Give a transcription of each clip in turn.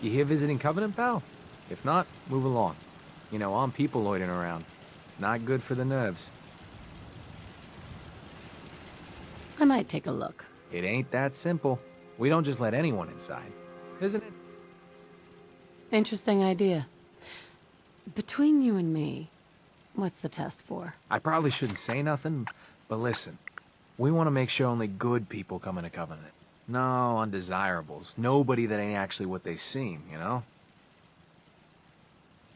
You here visiting Covenant, pal? If not, move along. You know, armed people loitering around. Not good for the nerves. I might take a look. It ain't that simple. We don't just let anyone inside, isn't it? Interesting idea. Between you and me, what's the test for? I probably shouldn't say nothing, but listen. We want to make sure only good people come into Covenant. No undesirables. Nobody that ain't actually what they seem, you know?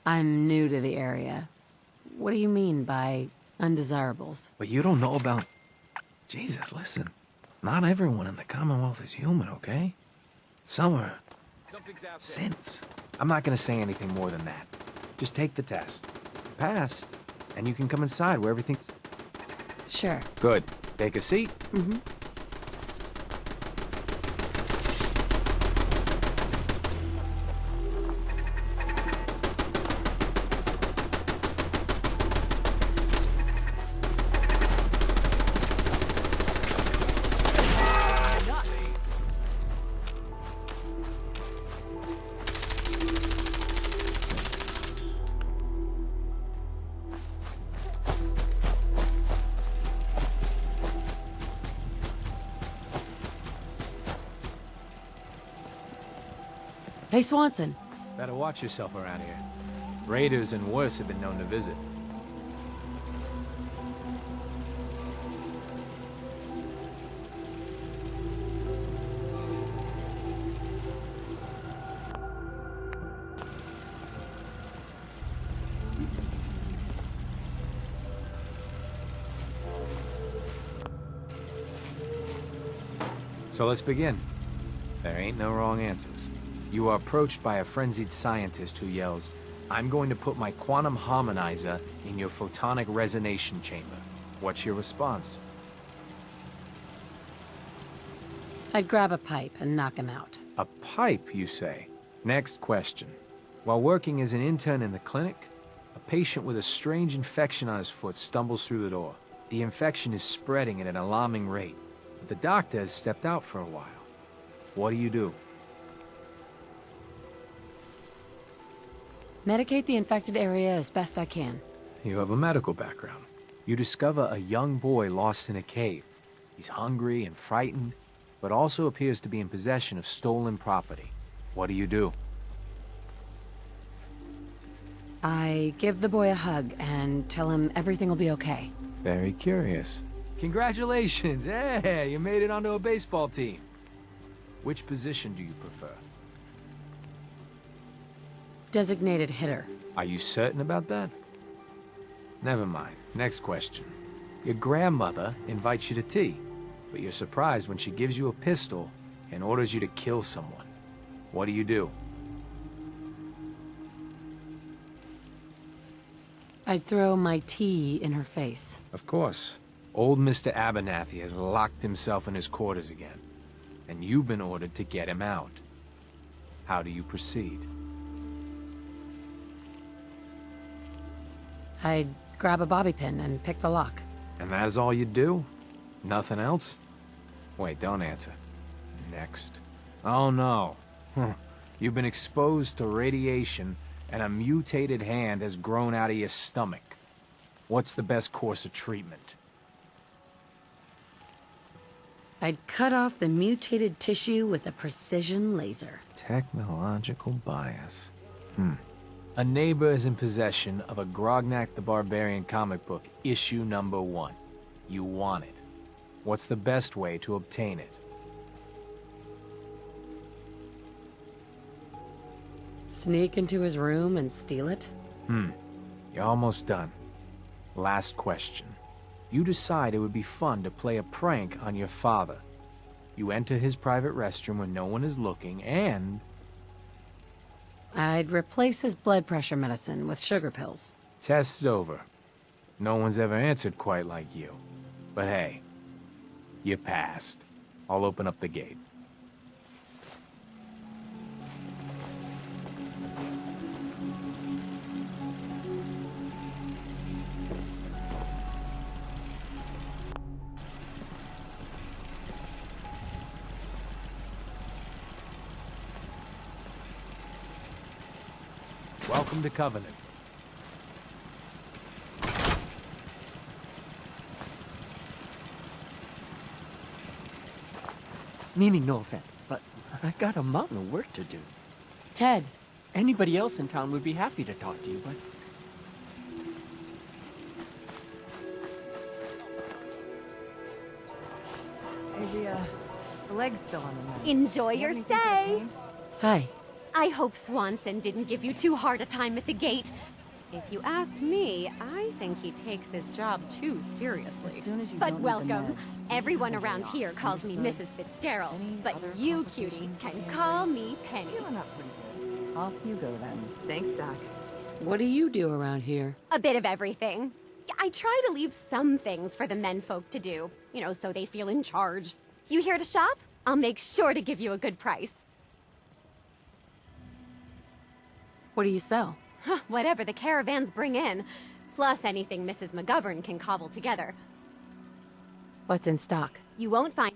I'm new to the area. What do you mean by undesirables? But you don't know about... Jesus, listen. Not everyone in the Commonwealth is human, okay? Some are... synths. I'm not gonna say anything more than that. Just take the test. Pass, and you can come inside where everything's... Sure. Good. Take a seat. Mm-hmm. Hey, Swanson. Better watch yourself around here. Raiders and worse have been known to visit. So let's begin. There ain't no wrong answers. You are approached by a frenzied scientist who yells, "I'm going to put my quantum harmonizer in your photonic resonation chamber." What's your response? I'd grab a pipe and knock him out. A pipe, you say? Next question. While working as an intern in the clinic, a patient with a strange infection on his foot stumbles through the door. The infection is spreading at an alarming rate, but the doctor has stepped out for a while. What do you do? Medicate the infected area as best I can. You have a medical background. You discover a young boy lost in a cave. He's hungry and frightened, but also appears to be in possession of stolen property. What do you do? I give the boy a hug and tell him everything will be okay. Very curious. Congratulations! Hey, you made it onto a baseball team. Which position do you prefer? Designated hitter. Are you certain about that? Never mind. Next question. Your grandmother invites you to tea, but you're surprised when she gives you a pistol and orders you to kill someone. What do you do? I'd throw my tea in her face. Of course. Old Mr. Abernathy has locked himself in his quarters again, and you've been ordered to get him out. How do you proceed? I'd grab a bobby pin and pick the lock. And that is all you do? Nothing else? Wait, don't answer. Next. Oh no. You've been exposed to radiation and a mutated hand has grown out of your stomach. What's the best course of treatment? I'd cut off the mutated tissue with a precision laser. Technological bias. A neighbor is in possession of a Grognak the Barbarian comic book, issue number 1. You want it. What's the best way to obtain it? Sneak into his room and steal it? You're almost done. Last question. You decide it would be fun to play a prank on your father. You enter his private restroom when no one is looking, and... I'd replace his blood pressure medicine with sugar pills. Test's over. No one's ever answered quite like you. But hey, you passed. I'll open up the gate. Welcome to Covenant. Meaning no offense, but I got a mountain of work to do. Ted, Anybody else in town would be happy to talk to you, but Hey, the leg's still on the mend. Enjoy You your have anything for the stay. pain? hi. I hope Swanson didn't give you too hard a time at the gate. If you ask me, I think he takes his job too seriously. As soon as you But don't need the welcome. meds, Everyone you can around lay off. here calls me Understood? Mrs. Fitzgerald, Any but other you, cutie, complications can with the call injury? me Penny. It's healing up pretty good. Off you go then. Thanks, Doc. What do you do around here? A bit of everything. I try to leave some things for the menfolk to do, you know, so they feel in charge. You here to shop? I'll make sure to give you a good price. What do you sell? Whatever the caravans bring in, plus anything Mrs. McGovern can cobble together. What's in stock? You won't find...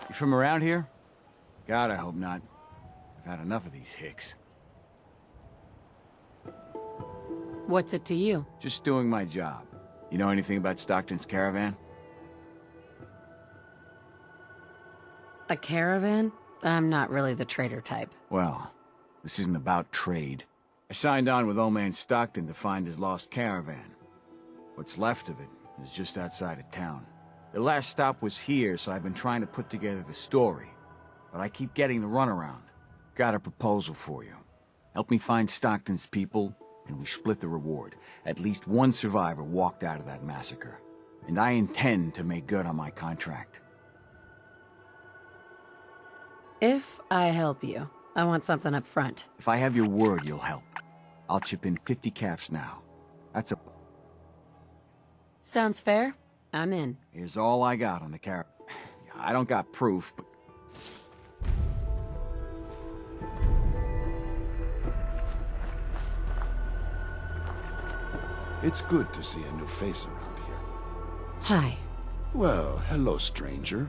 You from around here? God, I hope not. I've had enough of these hicks. What's it to you? Just doing my job. You know anything about Stockton's caravan? A caravan? I'm not really the trader type. Well, this isn't about trade. I signed on with old man Stockton to find his lost caravan. What's left of it is just outside of town. The last stop was here, so I've been trying to put together the story. But I keep getting the runaround. Got a proposal for you. Help me find Stockton's people, and we split the reward. At least one survivor walked out of that massacre. And I intend to make good on my contract. If I help you, I want something up front. If I have your word, you'll help. I'll chip in 50 caps now. That's a... Sounds fair. I'm in. Here's all I got on the caravan. I don't got proof, but... It's good to see a new face around here. Hi. Well, hello, stranger.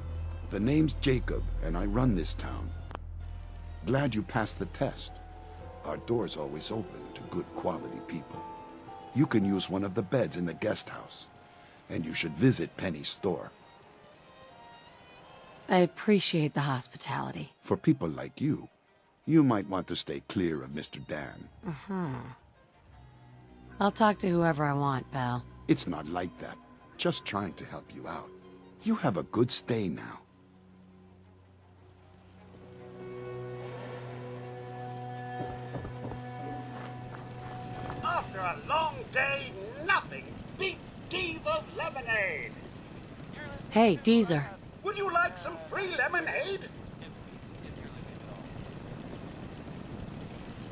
The name's Jacob, and I run this town. Glad you passed the test. Our door's always open to good quality people. You can use one of the beds in the guest house, and you should visit Penny's store. I appreciate the hospitality. For people like you, you might want to stay clear of Mr. Dan. I'll talk to whoever I want, pal. It's not like that. Just trying to help you out. You have a good stay now. After a long day, nothing beats Deezer's lemonade. Hey, Deezer. Would you like some free lemonade?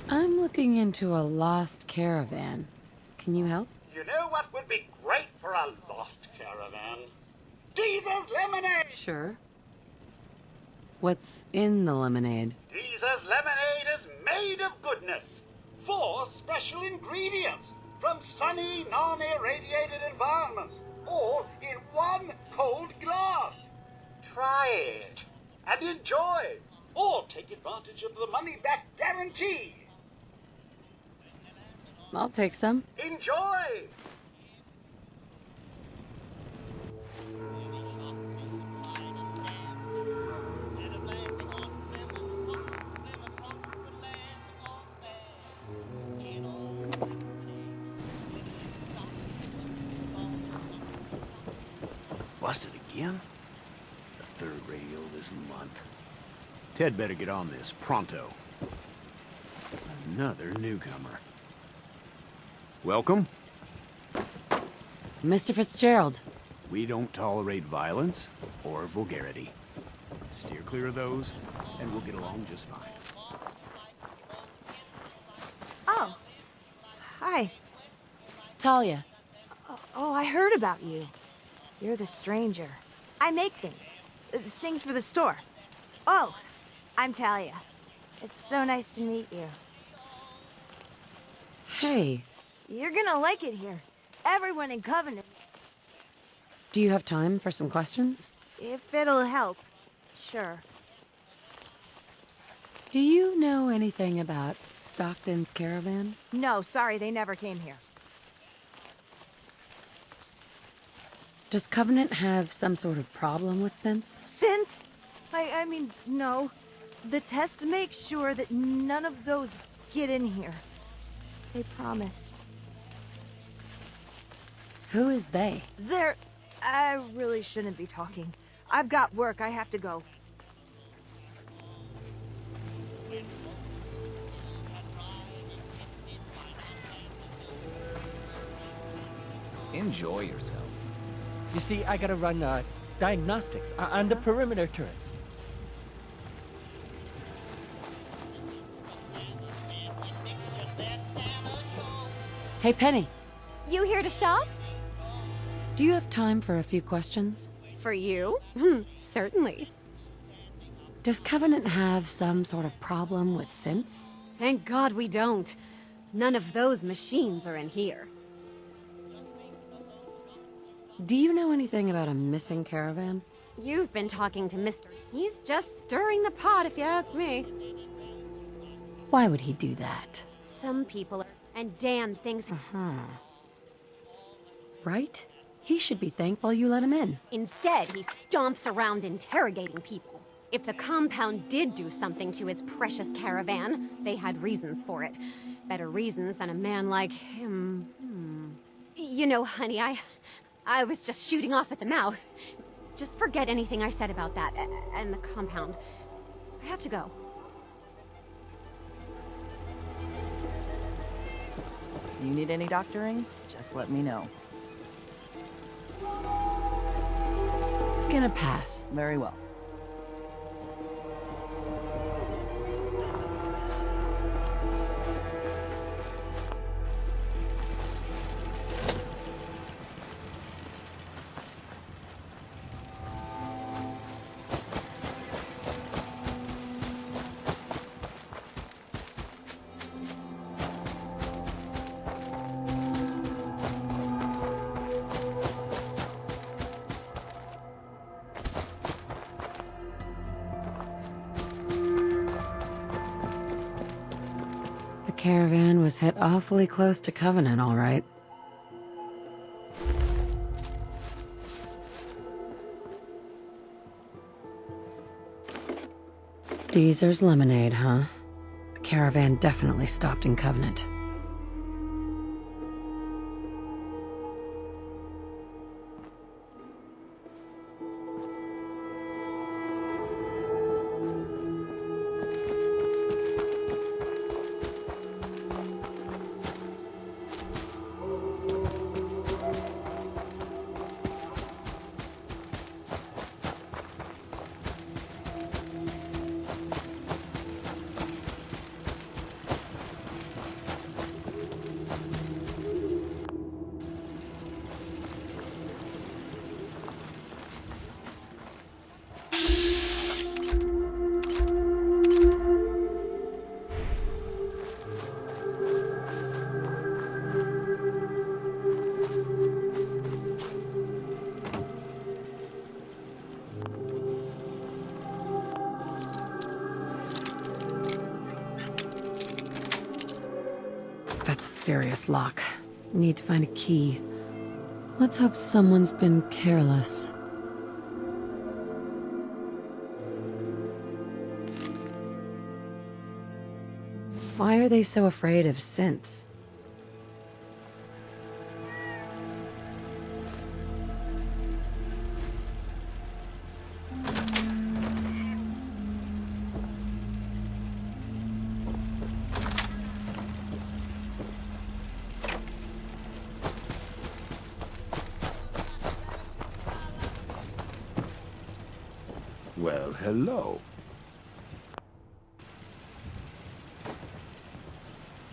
I'm looking into a lost caravan. Can you help? You know what would be great for a lost caravan? Deezer's lemonade! Sure. What's in the lemonade? Deezer's lemonade is made of goodness. 4 special ingredients from sunny, non-irradiated environments, all in one cold glass. Try it and enjoy, or take advantage of the money-back guarantee. I'll take some. Enjoy! again? It's the third radio this month. Ted better get on this, pronto. Another newcomer. Welcome. Mr. Fitzgerald. We don't tolerate violence or vulgarity. Steer clear of those, and we'll get along just fine. Oh. Hi. Talia. Oh, I heard about you. You're the stranger. I make things. Things for the store. Oh, I'm Talia. It's so nice to meet you. Hey, You're gonna like it here. Everyone in Covenant. do you have time for some questions? If it'll help. Sure. Do you know anything about Stockton's caravan? No, sorry, they never came here. Does Covenant have some sort of problem with synths? Since? I mean, no. The test makes sure that none of those get in here. They promised. Who is they? I really shouldn't be talking. I've got work, I have to go. Enjoy yourself. You see, I gotta run diagnostics on the perimeter turrets. Hey, Penny. You here to shop? Do you have time for a few questions? For you? Certainly. Does Covenant have some sort of problem with synths? Thank God we don't. None of those machines are in here. Do you know anything about a missing caravan? You've been talking to Mr. He's just stirring the pot, if you ask me. Why would he do that? Some people are... And Dan thinks... Right? He should be thankful you let him in. Instead, he stomps around interrogating people. If the compound did do something to his precious caravan, they had reasons for it. Better reasons than a man like him. You know, honey, I was just shooting off at the mouth. Just forget anything I said about that and the compound. I have to go. You need any doctoring? Just let me know. Gonna pass. Very well. The caravan was hit awfully close to Covenant, all right. Deezer's lemonade, huh? The caravan definitely stopped in Covenant. That's a serious lock. Need to find a key. Let's hope someone's been careless. Why are they so afraid of synths? Well, hello.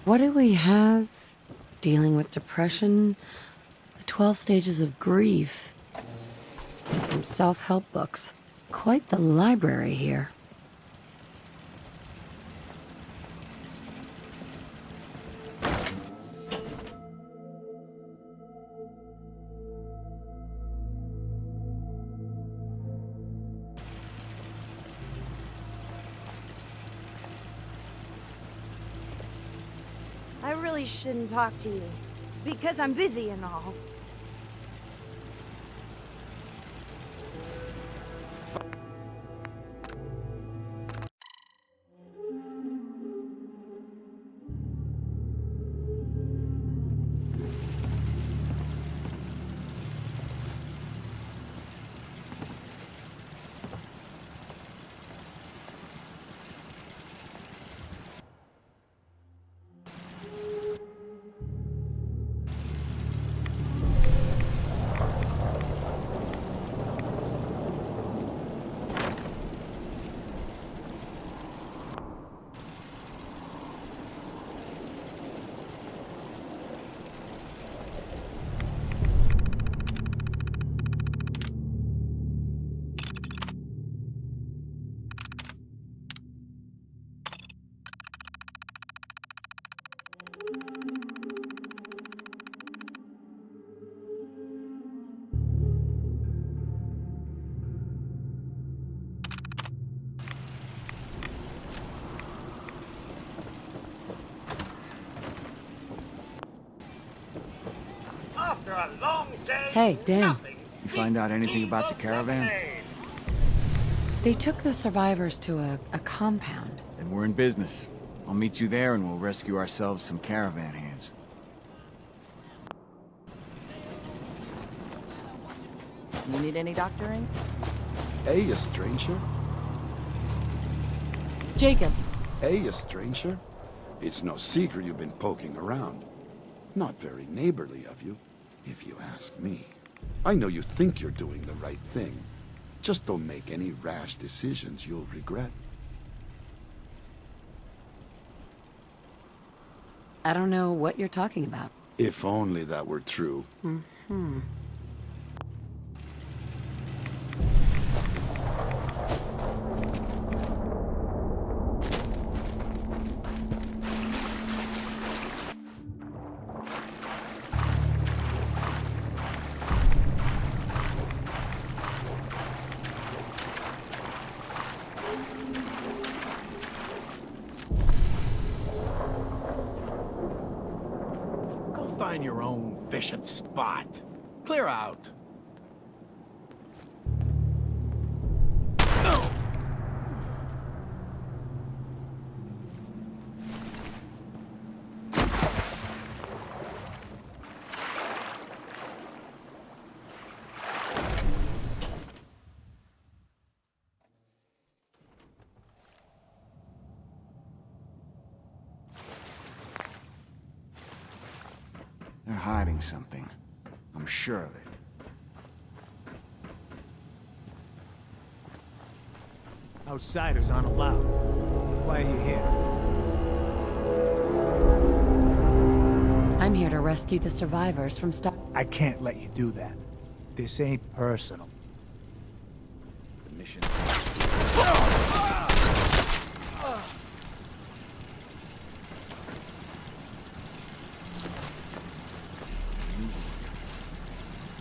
What do we have? Dealing with depression, the 12 stages of grief, and some self-help books. Quite the library here. I really shouldn't talk to you, because I'm busy and all. After a long day, Hey, Dan. nothing You find out beats anything about the Jesus caravan? lemonade. They took the survivors to a compound. Then we're in business. I'll meet you there and we'll rescue ourselves some caravan hands. You need any doctoring? Hey, you stranger. Jacob, Hey, you stranger. It's no secret you've been poking around. Not very neighborly of you, if you ask me. I know you think you're doing the right thing. Just don't make any rash decisions you'll regret. I don't know what you're talking about. If only that were true. Go find your own fishing spot. Clear out. They're hiding something. I'm sure of it. Outsiders aren't allowed. Why are you here? I'm here to rescue the survivors from I can't let you do that. This ain't personal. The mission.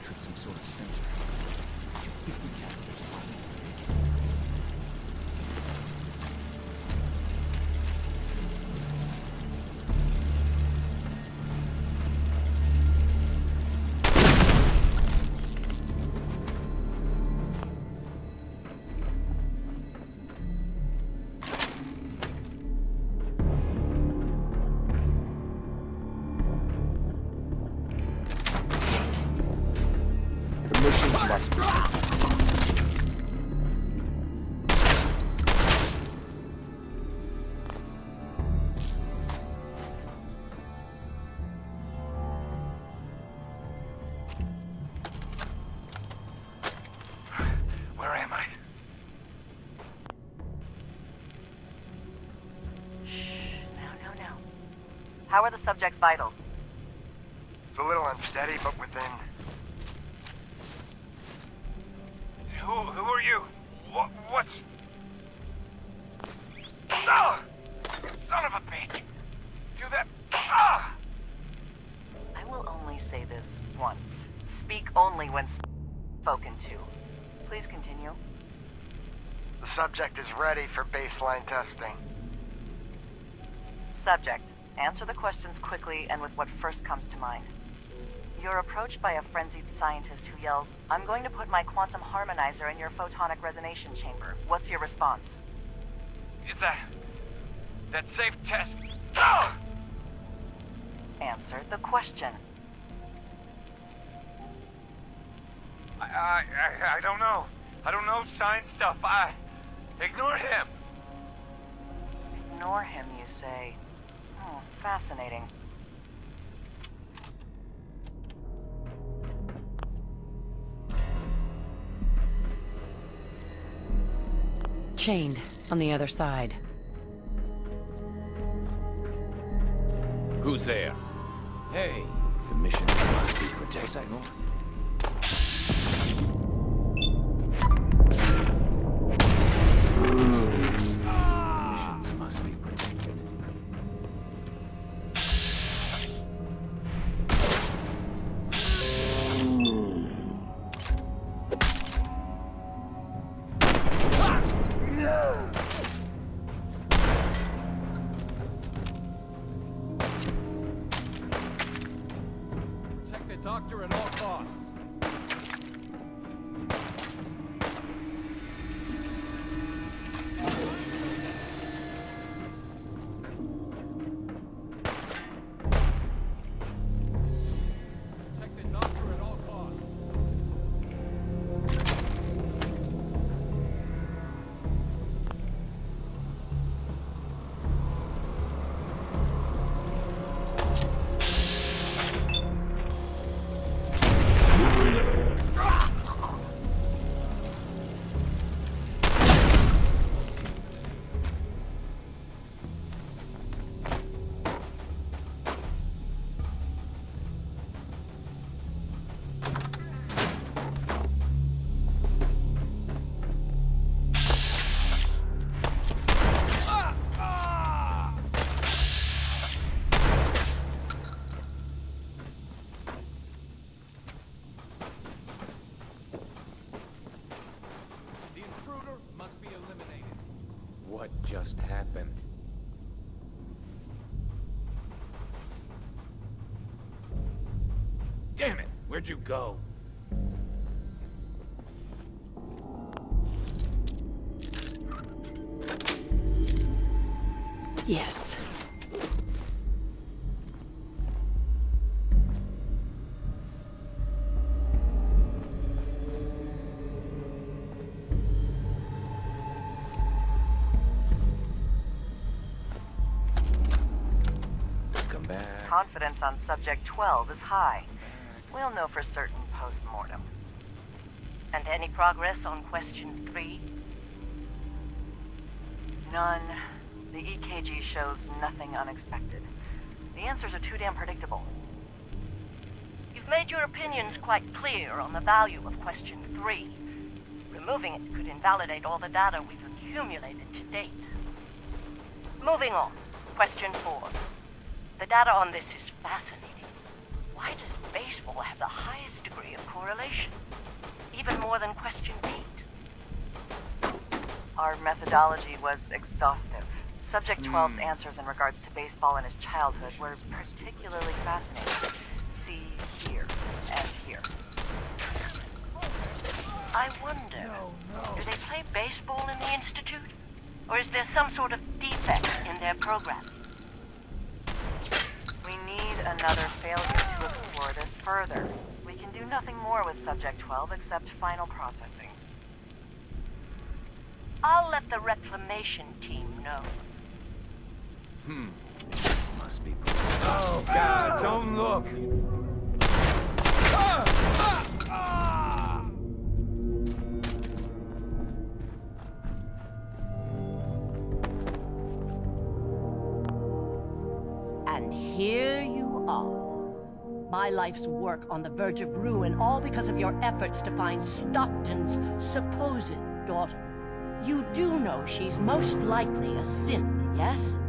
Trick some sort of sensor. The missions must be. Where am I? How are the subject's vitals? It's a little unsteady, but within. Who are you? What's... Ah! Son of a bitch! Do that... Ah! I will only say this once. Speak only when spoken to. Please continue. The subject is ready for baseline testing. Subject, answer the questions quickly and with what first comes to mind. You're approached by a frenzied scientist who yells, "I'm going to put my quantum harmonizer in your photonic resonation chamber." What's your response? Is that safe test? Ah! Answer the question. I don't know. I don't know science stuff. Ignore him. Ignore him, you say. Fascinating. Chained on the other side. Who's there? Hey, the mission must be protected. Missions must be protected. Check the doctor at all costs. Check the doctor at all costs. The intruder must be eliminated. What just happened? Damn it! Where'd you go? Yes. Come back. Confidence on Subject 12 is high. We'll know for certain post-mortem. And any progress on question 3? None. The EKG shows nothing unexpected. The answers are too damn predictable. You've made your opinions quite clear on the value of question 3. Removing it could invalidate all the data we've accumulated to date. Moving on. Question 4. The data on this is fascinating. Why does baseball have the highest degree of correlation? Even more than question 8. Our methodology was exhaustive. Subject 12's answers in regards to baseball in his childhood were particularly fascinating. See here and here. I wonder, do they play baseball in the Institute? Or is there some sort of defect in their programming? We need another failure to explore this further. We can do nothing more with Subject 12 except final processing. I'll let the reclamation team know. Must be. Oh, God, don't look! And And here you are. My life's work on the verge of ruin, all because of your efforts to find Stockton's supposed daughter. You do know she's most likely a synth, yes?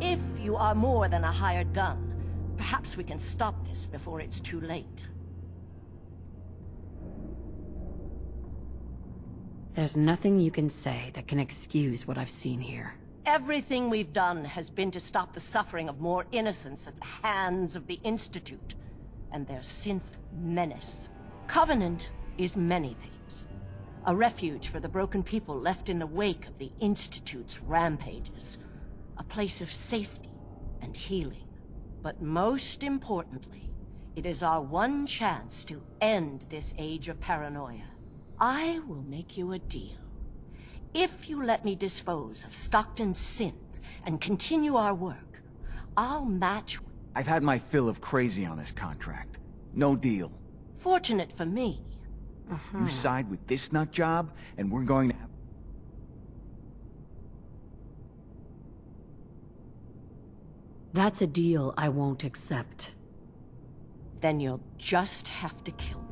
If you are more than a hired gun, perhaps we can stop this before it's too late. There's nothing you can say that can excuse what I've seen here. Everything we've done has been to stop the suffering of more innocents at the hands of the Institute and their synth menace. Covenant is many things. A refuge for the broken people left in the wake of the Institute's rampages. A place of safety and healing. But most importantly, it is our one chance to end this age of paranoia. I will make you a deal. If you let me dispose of Stockton's synth and continue our work, I'll match... I've had my fill of crazy on this contract. No deal. Fortunate for me. You side with this nut job, and we're going to have... That's a deal I won't accept. Then you'll just have to kill me.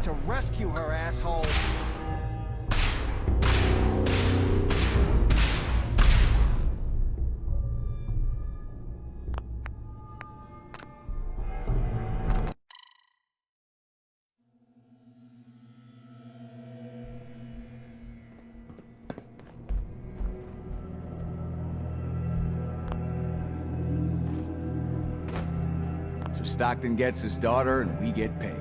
To rescue her, asshole! So Stockton gets his daughter, and we get paid.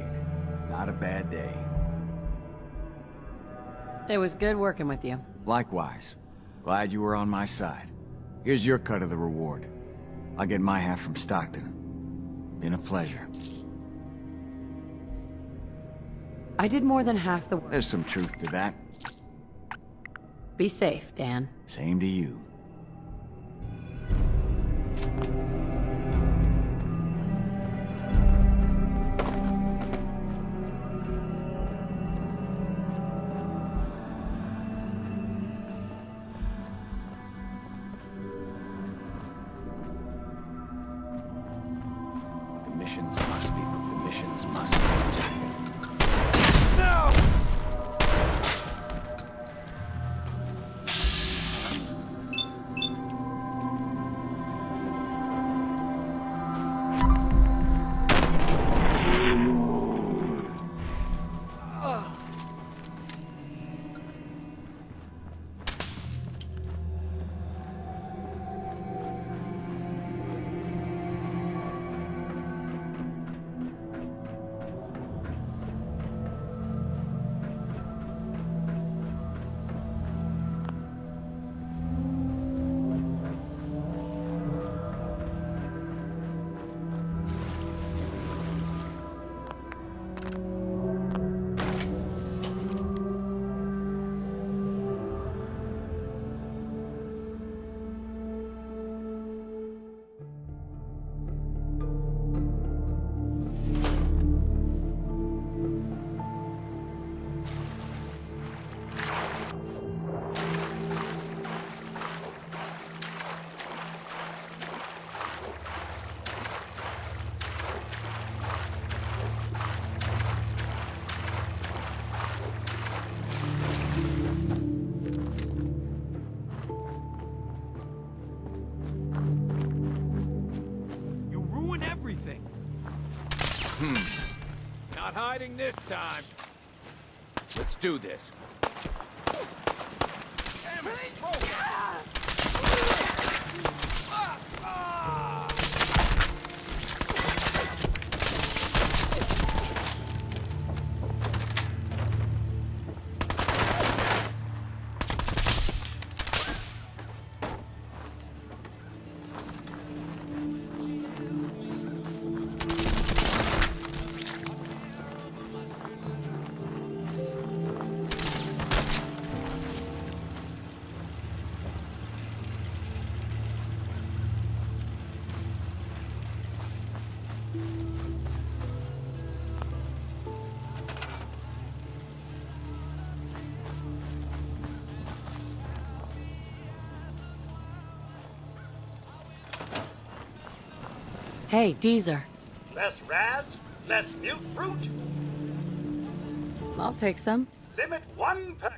Not a bad day. It was good working with you. Likewise. Glad you were on my side. Here's your cut of the reward. I'll get my half from Stockton. Been a pleasure. I did more than half the work. There's some truth to that. Be safe, Dan. Same to you. The missions must be protected. No! Not hiding this time. Let's do this. Damn it! Hey, Deezer. Less rads, less mute fruit. I'll take some. Limit one per